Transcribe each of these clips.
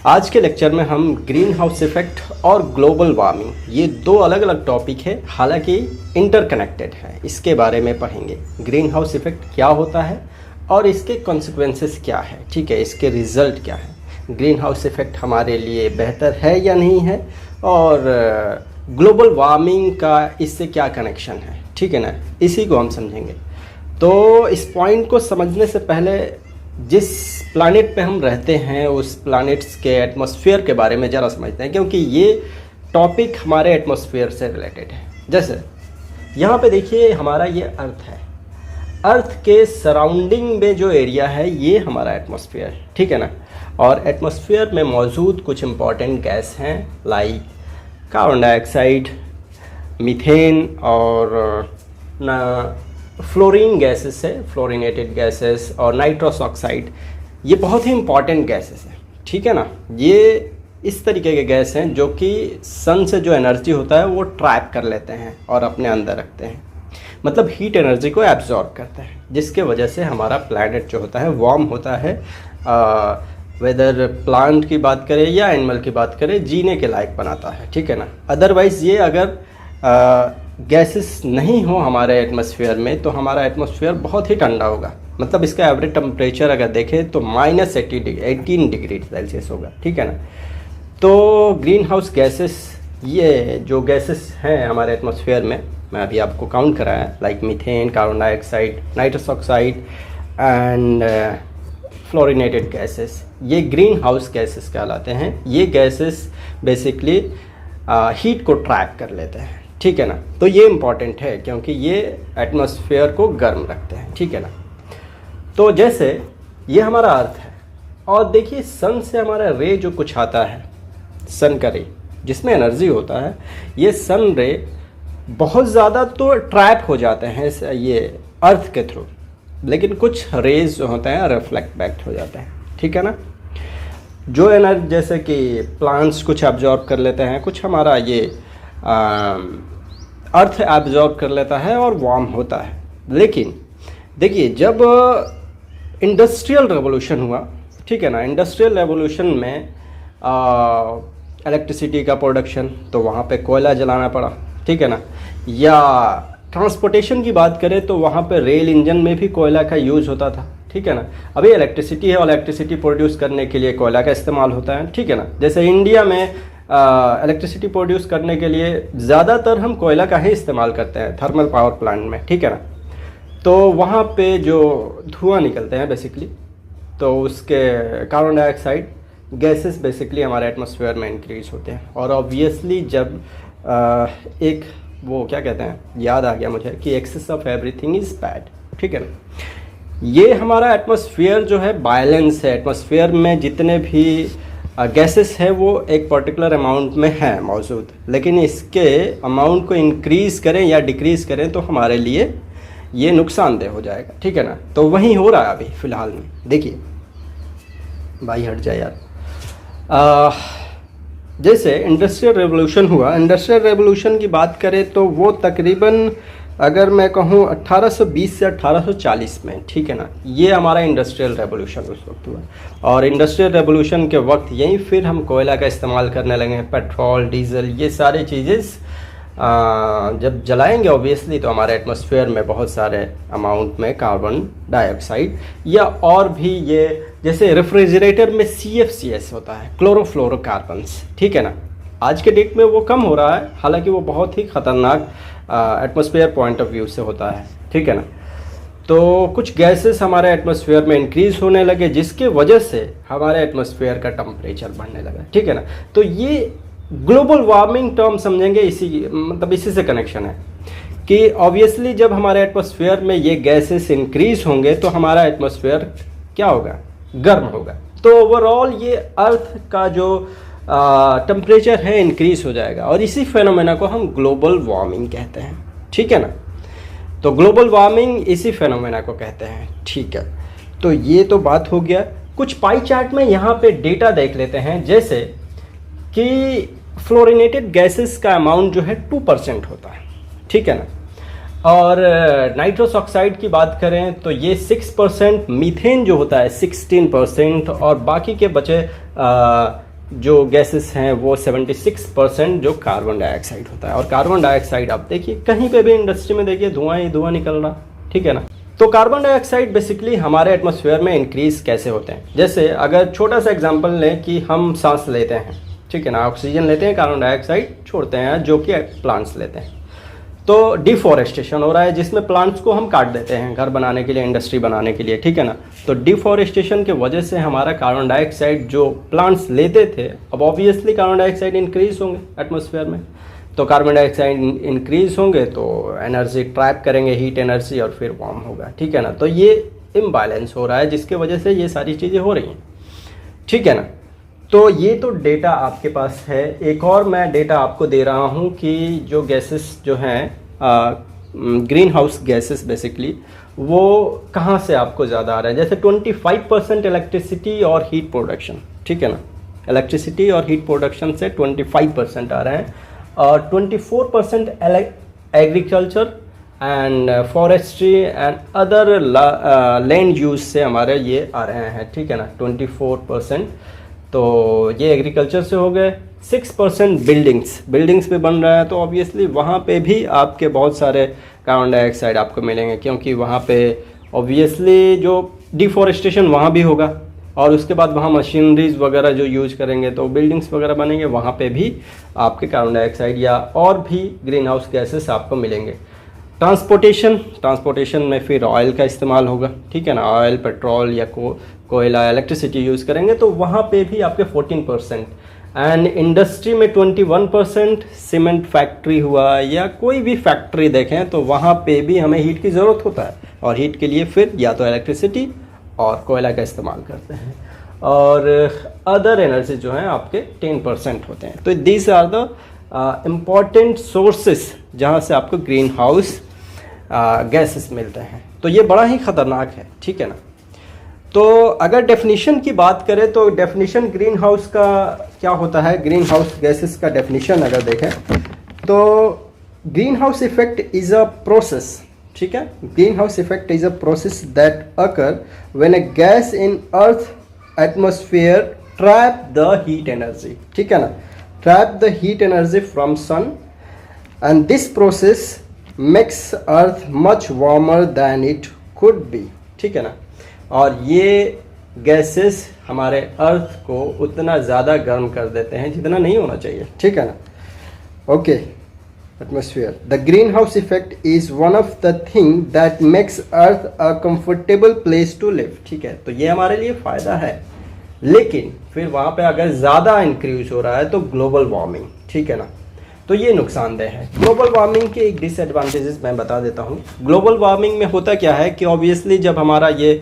आज के लेक्चर में हम ग्रीन हाउस इफेक्ट और ग्लोबल वार्मिंग ये दो अलग अलग टॉपिक है, हालांकि इंटरकनेक्टेड है। इसके बारे में पढ़ेंगे। ग्रीन हाउस इफेक्ट क्या होता है और इसके कॉन्सिक्वेंसेस क्या है, ठीक है, इसके रिजल्ट क्या है, ग्रीन हाउस इफेक्ट हमारे लिए बेहतर है या नहीं है, और ग्लोबल वार्मिंग का इससे क्या कनेक्शन है, ठीक है ना, इसी को हम समझेंगे। तो इस पॉइंट को समझने से पहले जिस प्लैनेट पे हम रहते हैं उस प्लैनेट्स के एटमॉस्फेयर के बारे में ज़रा समझते हैं, क्योंकि ये टॉपिक हमारे एटमॉस्फेयर से रिलेटेड है। जैसे यहाँ पे देखिए हमारा ये अर्थ है, अर्थ के सराउंडिंग में जो एरिया है ये हमारा एटमॉस्फेयर है, ठीक है ना। और एटमॉस्फेयर में मौजूद कुछ इम्पॉर्टेंट गैस हैं लाइक कार्बन डाइऑक्साइड, मीथेन और फ्लोरीन गैसेस है, फ्लोरिनेटेड गैसेस, और नाइट्रस ऑक्साइड। ये बहुत ही इम्पॉर्टेंट गैसेस हैं, ठीक है ना। ये इस तरीके के गैस हैं जो कि सन से जो एनर्जी होता है वो ट्रैप कर लेते हैं और अपने अंदर रखते हैं, मतलब हीट एनर्जी को एब्जॉर्ब करते हैं, जिसके वजह से हमारा प्लैनेट जो होता है वार्म होता है। वेदर प्लांट की बात करें या एनिमल की बात करें, जीने के लायक बनाता है, ठीक है ना। अदरवाइज़ ये अगर गैसेस नहीं हो हमारे एटमॉस्फेयर में तो हमारा एटमॉस्फेयर बहुत ही ठंडा होगा, मतलब इसका एवरेज टेम्परेचर अगर देखें तो -18 डिग्री सेल्सियस होगा, ठीक है ना। तो ग्रीन हाउस गैसेस, ये जो गैसेस हैं हमारे एटमॉस्फेयर में, मैं अभी आपको काउंट कराया, like methane, carbon dioxide, nitrous oxide and fluorinated gases, ये ग्रीन हाउस गैसेस कहलाते हैं। ये गैसेस बेसिकली हीट को ट्रैप कर लेते हैं, ठीक है ना। तो ये इम्पॉर्टेंट है क्योंकि ये एटमॉस्फेयर को गर्म रखते हैं, ठीक है ना। तो जैसे ये हमारा अर्थ है, और देखिए सन से हमारा रे जो कुछ आता है, सन का रे जिसमें एनर्जी होता है, ये सन रे बहुत ज़्यादा तो ट्रैप हो जाते हैं ये अर्थ के थ्रू, लेकिन कुछ रेज जो होते हैं रिफ्लेक्ट बैक हो जाते हैं, ठीक है ना। जो एनर्जी जैसे कि प्लांट्स कुछ एब्जॉर्ब कर लेते हैं, कुछ हमारा ये अर्थ एब्जॉर्ब कर लेता है और वार्म होता है। लेकिन देखिए जब इंडस्ट्रियल रेवोल्यूशन हुआ, ठीक है ना, इंडस्ट्रियल रेवोल्यूशन में इलेक्ट्रिसिटी का प्रोडक्शन, तो वहाँ पे कोयला जलाना पड़ा, ठीक है ना। या ट्रांसपोर्टेशन की बात करें तो वहाँ पे रेल इंजन में भी कोयला का यूज़ होता था, ठीक है ना। अभी इलेक्ट्रिसिटी है और इलेक्ट्रिसिटी प्रोड्यूस करने के लिए कोयला का इस्तेमाल होता है, ठीक है ना। जैसे इंडिया में इलेक्ट्रिसिटी प्रोड्यूस करने के लिए ज़्यादातर हम कोयला का ही इस्तेमाल करते हैं थर्मल पावर प्लांट में, ठीक है ना। तो वहाँ पे जो धुआं निकलते हैं बेसिकली, तो उसके कार्बन डाइऑक्साइड गैसेस बेसिकली हमारे एटमॉस्फेयर में इंक्रीज होते हैं। और ऑब्वियसली जब एक वो क्या कहते हैं, याद आ गया मुझे कि excess of everything is bad, ठीक है ना। ये हमारा एटमॉस्फेयर जो है बैलेंस है, एटमॉस्फेयर में जितने भी गैसेस है वो एक पर्टिकुलर अमाउंट में है मौजूद, लेकिन इसके अमाउंट को इंक्रीज़ करें या डिक्रीज़ करें तो हमारे लिए ये नुकसानदेह हो जाएगा, ठीक है ना। तो वही हो रहा है अभी फ़िलहाल में। देखिए भाई हट जाए यार। जैसे इंडस्ट्रियल रेवोल्यूशन हुआ, इंडस्ट्रियल रेवोल्यूशन की बात करें तो वो तकरीबन अगर मैं कहूँ 1820 से 1840 में, ठीक है ना, ये हमारा इंडस्ट्रियल रेवोल्यूशन उस वक्त हुआ। और इंडस्ट्रियल रेवोल्यूशन के वक्त यहीं फिर हम कोयला का इस्तेमाल करने लगे, पेट्रोल, डीजल, ये सारी चीज़ें जब जलाएंगे ऑब्वियसली तो हमारे एटमॉस्फेयर में बहुत सारे अमाउंट में कार्बन डाइऑक्साइड, या और भी ये जैसे रेफ्रिजरेटर में CFCS होता है, क्लोरोफ्लोरोकार्बन्स, ठीक है ना। आज के डेट में वो कम हो रहा है, हालांकि वो बहुत ही ख़तरनाक एटमॉस्फेयर पॉइंट ऑफ व्यू से होता है, ठीक है ना। तो कुछ गैसेस हमारे एटमॉस्फेयर में इंक्रीज़ होने लगे, जिसके वजह से हमारे एटमॉस्फेयर का टेम्परेचर बढ़ने लगा, ठीक है ना। तो ये ग्लोबल वार्मिंग टर्म समझेंगे, इसी से कनेक्शन है कि ऑब्वियसली जब हमारे एटमॉस्फेयर में ये गैसेस इंक्रीज होंगे तो हमारा एटमॉस्फेयर क्या होगा, गर्म होगा। तो ओवरऑल ये अर्थ का जो टेम्परेचर है इंक्रीज हो जाएगा, और इसी फेनोमेना को हम ग्लोबल वार्मिंग कहते हैं, ठीक है ना। तो ग्लोबल वार्मिंग इसी फेनोमेना को कहते हैं, ठीक है। तो ये तो बात हो गया। कुछ पाई चार्ट में यहाँ पे डेटा देख लेते हैं, जैसे कि फ्लोरिनेटेड गैसेस का अमाउंट जो है 2% होता है, ठीक है ना। और नाइट्रस ऑक्साइड की बात करें तो ये 6%, मीथेन जो होता है 16%, और बाकी के बचे जो गैसेस हैं वो 76% जो कार्बन डाइऑक्साइड होता है। और कार्बन डाइऑक्साइड आप देखिए कहीं पे भी इंडस्ट्री में देखिए धुआं ही धुआं निकल रहा, ठीक है ना। तो कार्बन डाइऑक्साइड बेसिकली हमारे एटमॉस्फेयर में इंक्रीज कैसे होते हैं, जैसे अगर छोटा सा एग्जांपल लें कि हम सांस लेते हैं, ठीक है ना, ऑक्सीजन लेते हैं, कार्बन डाइऑक्साइड छोड़ते हैं जो कि प्लांट्स लेते हैं। तो डिफॉरेस्टेशन हो रहा है जिसमें प्लांट्स को हम काट देते हैं घर बनाने के लिए, इंडस्ट्री बनाने के लिए, ठीक है ना। तो डिफॉरेस्टेशन की वजह से हमारा कार्बन डाइऑक्साइड जो प्लांट्स लेते थे, अब ऑब्वियसली कार्बन डाइऑक्साइड इंक्रीज होंगे एटमॉस्फेयर में। तो कार्बन डाइऑक्साइड इंक्रीज होंगे तो एनर्जी ट्रैप करेंगे, हीट एनर्जी, और फिर वार्म होगा, ठीक है ना। तो ये इम्बैलेंस हो रहा है जिसके वजह से ये सारी चीज़ें हो रही हैं, ठीक है ना। तो ये तो डेटा आपके पास है। एक और मैं डेटा आपको दे रहा हूँ कि जो गैसेस जो हैं ग्रीन हाउस गैसेस बेसिकली वो कहाँ से आपको ज़्यादा आ रहा है। जैसे 25% इलेक्ट्रिसिटी और हीट प्रोडक्शन, ठीक है ना, इलेक्ट्रिसिटी और हीट प्रोडक्शन से 25% आ रहे हैं, और 24% agriculture and forestry and other land use से हमारे ये आ रहे हैं, ठीक है ना, 24%। तो ये एग्रीकल्चर से हो गए। 6% बिल्डिंग्स पे बन रहा है, तो ऑब्वियसली वहाँ पे भी आपके बहुत सारे कार्बन डाइऑक्साइड आपको मिलेंगे, क्योंकि वहाँ पे ऑब्वियसली जो डिफॉरेस्टेशन वहाँ भी होगा, और उसके बाद वहाँ मशीनरीज वगैरह जो यूज करेंगे तो बिल्डिंग्स वगैरह बनेंगे, वहाँ पे भी आपके कार्बन डाइऑक्साइड या और भी ग्रीन हाउस गैसेस आपको मिलेंगे। ट्रांसपोर्टेशन में फिर ऑयल का इस्तेमाल होगा, ठीक है ना, ऑयल, पेट्रोल या कोयला, इलेक्ट्रिसिटी यूज़ करेंगे, तो वहाँ पे भी आपके 14%। एंड इंडस्ट्री में 21%। सीमेंट फैक्ट्री हुआ या कोई भी फैक्ट्री देखें तो वहाँ पे भी हमें हीट की ज़रूरत होता है, और हीट के लिए फिर या तो इलेक्ट्रिसिटी और कोयला का इस्तेमाल करते हैं, और अदर एनर्जी जो है आपके 10% होते हैं। तो these are the important sources जहाँ से आपको ग्रीन हाउस गैसेस मिलते हैं। तो ये बड़ा ही ख़तरनाक है, ठीक है ना। तो अगर डेफिनेशन की बात करें तो डेफिनेशन ग्रीन हाउस का क्या होता है, ग्रीन हाउस गैसेस का डेफिनेशन अगर देखें तो greenhouse effect is a process, ठीक है। Greenhouse effect is a process that occur when a gas in earth atmosphere trap the heat energy, ठीक है ना, trap the heat energy from sun, and this process makes earth much warmer than it could be, ठीक है ना। और ये gases हमारे अर्थ को उतना ज़्यादा गर्म कर देते हैं जितना नहीं होना चाहिए, ठीक है ना। Okay, atmosphere, the greenhouse effect is one of the thing that makes earth a comfortable place to live, ठीक है। तो ये हमारे लिए फ़ायदा है, लेकिन फिर वहाँ पे अगर ज़्यादा इंक्रीज हो रहा है तो ग्लोबल वार्मिंग, ठीक है ना, तो ये नुकसानदेह है। ग्लोबल वार्मिंग के एक डिसएडवांटेजेस मैं बता देता हूँ। ग्लोबल वार्मिंग में होता क्या है कि ऑब्वियसली जब हमारा ये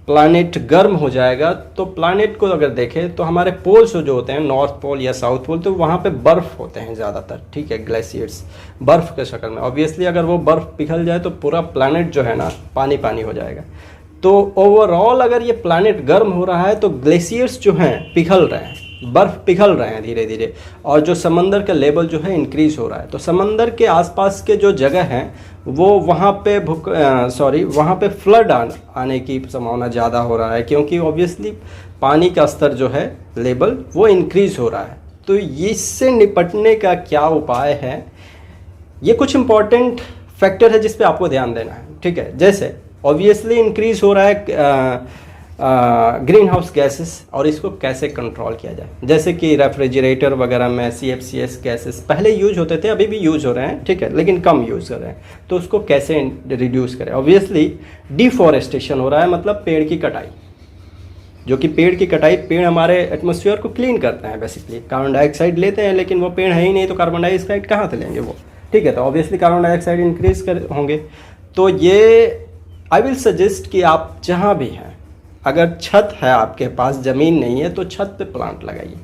प्लानेट गर्म हो जाएगा तो प्लानेट को अगर देखें तो हमारे पोल्स जो होते हैं, नॉर्थ पोल या साउथ पोल, तो वहाँ पे बर्फ़ होते हैं ज़्यादातर, ठीक है, ग्लेशियर्स बर्फ़ के शक्ल में। ऑब्वियसली अगर वो बर्फ़ पिघल जाए तो पूरा प्लानेट जो है ना पानी पानी हो जाएगा। तो ओवरऑल अगर ये प्लानेट गर्म हो रहा है तो ग्लेशियर्स जो हैं पिघल रहे हैं, बर्फ़ पिघल रहे हैं धीरे धीरे, और जो समंदर का लेवल जो है इंक्रीज़ हो रहा है। तो समंदर के आसपास के जो जगह हैं वो वहाँ पे फ्लड आने की संभावना ज़्यादा हो रहा है, क्योंकि ऑब्वियसली पानी का स्तर जो है लेवल वो इंक्रीज़ हो रहा है। तो इससे निपटने का क्या उपाय है, ये कुछ इम्पॉर्टेंट फैक्टर है जिस पे आपको ध्यान देना है, ठीक है। जैसे ऑब्वियसली इंक्रीज़ हो रहा है ग्रीन हाउस गैसेस, और इसको कैसे कंट्रोल किया जाए। जैसे कि रेफ्रिजरेटर वगैरह में CFCS गैसेस पहले यूज होते थे, अभी भी यूज हो रहे हैं, ठीक है, लेकिन कम यूज़ कर रहे हैं। तो उसको कैसे रिड्यूस करें। ऑब्वियसली डिफॉरेस्टेशन हो रहा है, मतलब पेड़ की कटाई, जो कि पेड़ की कटाई, पेड़ हमारे एटमॉस्फेयर को क्लीन करते हैं बेसिकली, कार्बन डाइऑक्साइड लेते हैं, लेकिन वो पेड़ है ही नहीं तो कार्बन डाइऑक्साइड कहाँ से लेंगे वो, ठीक है। तो ऑब्वियसली कार्बन डाइऑक्साइड इंक्रीज कर होंगे। तो ये आई विल सजेस्ट कि आप जहाँ भी हैं, अगर छत है आपके पास, ज़मीन नहीं है, तो छत पे प्लांट लगाइए।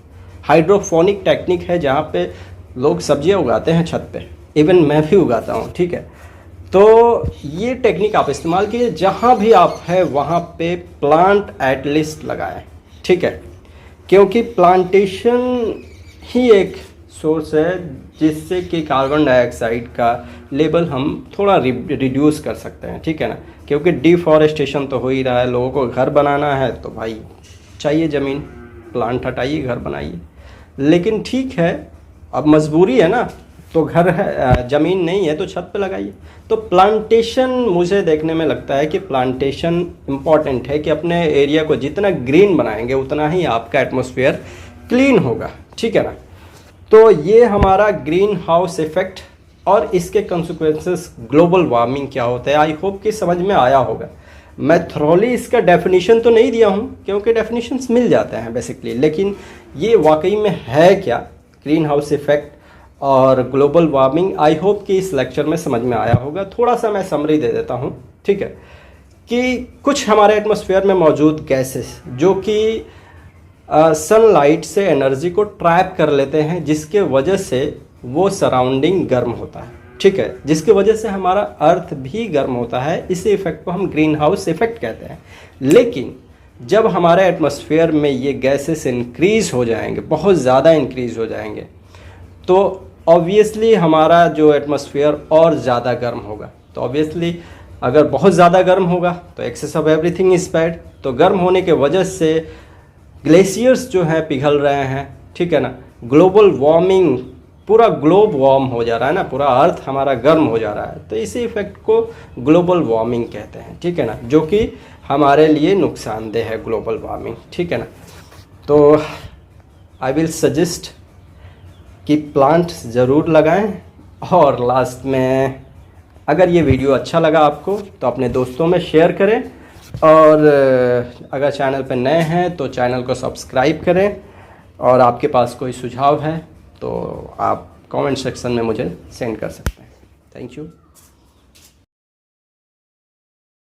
हाइड्रोफोनिक टेक्निक है जहाँ पे लोग सब्जियाँ उगाते हैं छत पे, इवन मैं भी उगाता हूँ, ठीक है। तो ये टेक्निक आप इस्तेमाल कीजिए, जहाँ भी आप है वहाँ पे प्लांट एटलीस्ट लगाएं, ठीक है, क्योंकि प्लांटेशन ही एक सोर्स है जिससे कि कार्बन डाइऑक्साइड का लेवल हम थोड़ा रिड्यूस कर सकते हैं, ठीक है ना। क्योंकि डिफॉरेस्टेशन तो हो ही रहा है, लोगों को घर बनाना है तो भाई चाहिए ज़मीन, प्लांट हटाइए, घर बनाइए। लेकिन ठीक है, अब मजबूरी है ना, तो घर है, ज़मीन नहीं है तो छत पे लगाइए। तो प्लांटेशन मुझे देखने में लगता है कि प्लांटेशन इम्पॉर्टेंट है, कि अपने एरिया को जितना ग्रीन बनाएंगे उतना ही आपका एटमॉस्फेयर क्लीन होगा, ठीक है ना। तो ये हमारा ग्रीन हाउस इफेक्ट और इसके कंसिक्वेंसेस ग्लोबल वार्मिंग क्या होता है, आई होप कि समझ में आया होगा। मैं थ्रोली इसका डेफिनेशन तो नहीं दिया हूँ, क्योंकि डेफिनेशंस मिल जाते हैं बेसिकली, लेकिन ये वाकई में है क्या ग्रीन हाउस इफेक्ट और ग्लोबल वार्मिंग, आई होप कि इस लेक्चर में समझ में आया होगा। थोड़ा सा मैं समरी दे देता हूँ, ठीक है, कि कुछ हमारे एटमॉस्फेयर में मौजूद गैसेस जो कि सनलाइट से एनर्जी को ट्रैप कर लेते हैं, जिसके वजह से वो सराउंडिंग गर्म होता है, ठीक है, जिसकी वजह से हमारा अर्थ भी गर्म होता है। इसी इफेक्ट को हम ग्रीन हाउस इफेक्ट कहते हैं। लेकिन जब हमारे एटमॉस्फेयर में ये गैसेस इंक्रीज़ हो जाएंगे, बहुत ज़्यादा इंक्रीज़ हो जाएंगे, तो ऑब्वियसली हमारा जो एटमॉस्फेयर और ज़्यादा गर्म होगा। तो ऑब्वियसली अगर बहुत ज़्यादा गर्म होगा तो excess of everything is bad. तो गर्म होने के वजह से ग्लेशियर्स जो हैं पिघल रहे हैं, ठीक है ना, ग्लोबल वार्मिंग, पूरा ग्लोब वार्म हो जा रहा है ना, पूरा अर्थ हमारा गर्म हो जा रहा है। तो इसी इफेक्ट को ग्लोबल वार्मिंग कहते हैं, ठीक है ना, जो कि हमारे लिए नुकसानदेह है ग्लोबल वार्मिंग, ठीक है ना। तो आई विल सजेस्ट कि प्लांट्स ज़रूर लगाएं। और लास्ट में, अगर ये वीडियो अच्छा लगा आपको तो अपने दोस्तों में शेयर करें, और अगर चैनल पर नए हैं तो चैनल को सब्सक्राइब करें। और आपके पास कोई सुझाव है तो आप कमेंट सेक्शन में मुझे सेंड कर सकते हैं। Thank you.